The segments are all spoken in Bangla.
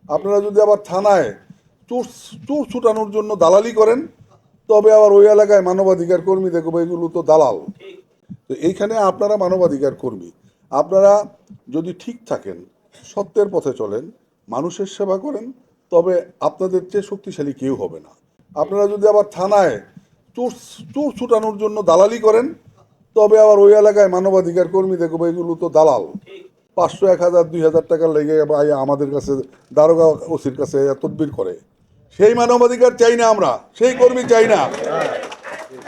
আপনারা যদি আবার থানায় চোর চোর ছুটানোর জন্য দালালি করেন, তবে আবার ওই এলাকায় মানবাধিকার কর্মী দেখবো এগুলো তো দালাল। তো এইখানে আপনারা মানবাধিকার কর্মী, আপনারা যদি ঠিক থাকেন, সত্যের পথে চলেন, মানুষের সেবা করেন, তবে আপনাদের চেয়ে শক্তিশালী কেউ হবে না। আপনারা যদি আবার থানায় চোর চোর ছুটানোর জন্য দালালি করেন, তবে আবার ওই এলাকায় মানবাধিকার কর্মী দেখবো এগুলো তো দালাল। 500, 1000, 2000 টাকা লেগে আমাদের কাছে দারোগা ওসির কাছে তদবির করে। সেই মানবাধিকার চাই না, আমরা সেই কর্মী চাই না।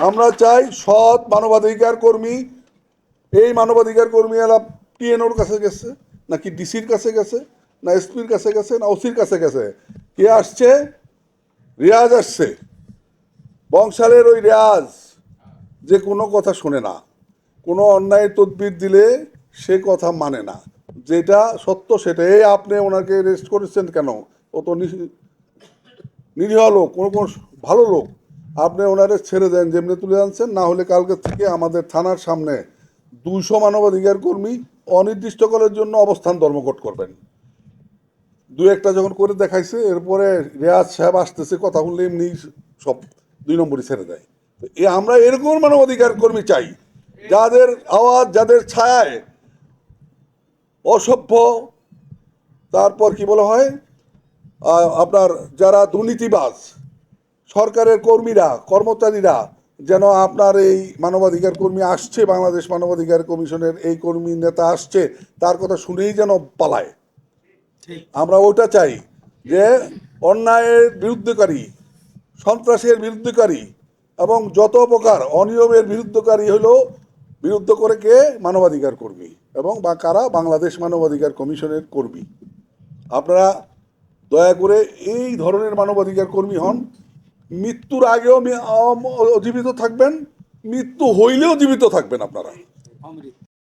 আমরা চাই সৎ মানবাধিকার কর্মী। এই মানবাধিকার কর্মী এরা টিএনওর কাছে গেছে, নাকি ডিসির কাছে গেছে, না এসপির কাছে গেছে, না ওসির কাছে গেছে? কে আসছে? রিয়াজ আসছে। বংশালের ওই রিয়াজ যে কোনো কথা শোনে না, কোনো অন্যায় তদবির দিলে সে কথা মানে না, যেটা সত্য সেটাই। আপনি ওনাকে রেস্ট করেছেন কেন? ও তো নিরীহ লোক, কোনো কোনো ভালো লোক। আপনি ওনারে ছেড়ে দেন, যেমনি তুলে আনছেন। না হলে কালকে থেকে আমাদের থানার সামনে 200 মানবাধিকার কর্মী অনির্দিষ্টকালের জন্য অবস্থান ধর্মঘট করবেন। দু একটা যখন করে দেখাইছে, এরপরে রেয়াজ সাহেব আসতেছে, কথা বললে এমনি সব 2 নম্বরই ছেড়ে দেয়। তো আমরা এরকম মানবাধিকার কর্মী চাই, যাদের আওয়াজ, যাদের ছায়ায় অসভ্য, তারপর কি বলা হয়, আপনার যারা দুর্নীতিবাজ সরকারের কর্মীরা, কর্মচারীরা যেন আপনার এই মানবাধিকার কর্মী আসছে, বাংলাদেশ মানবাধিকার কমিশনের এই কর্মী নেতা আসছে, তার কথা শুনেই যেন পালায়। আমরা ওটা চাই যে অন্যায়ের বিরুদ্ধকারী, সন্ত্রাসের বিরুদ্ধকারী এবং যত প্রকার অনিয়মের বিরুদ্ধকারী হলো বিরুদ্ধ করে কে? মানবাধিকার কর্মী, এবং বা কারা? বাংলাদেশ মানবাধিকার কমিশনের কর্মী। আপনারা দয়া করে এই ধরনের মানবাধিকার কর্মী হন। মৃত্যুর আগেও জীবিত থাকবেন, মৃত্যু হইলেও জীবিত থাকবেন আপনারা।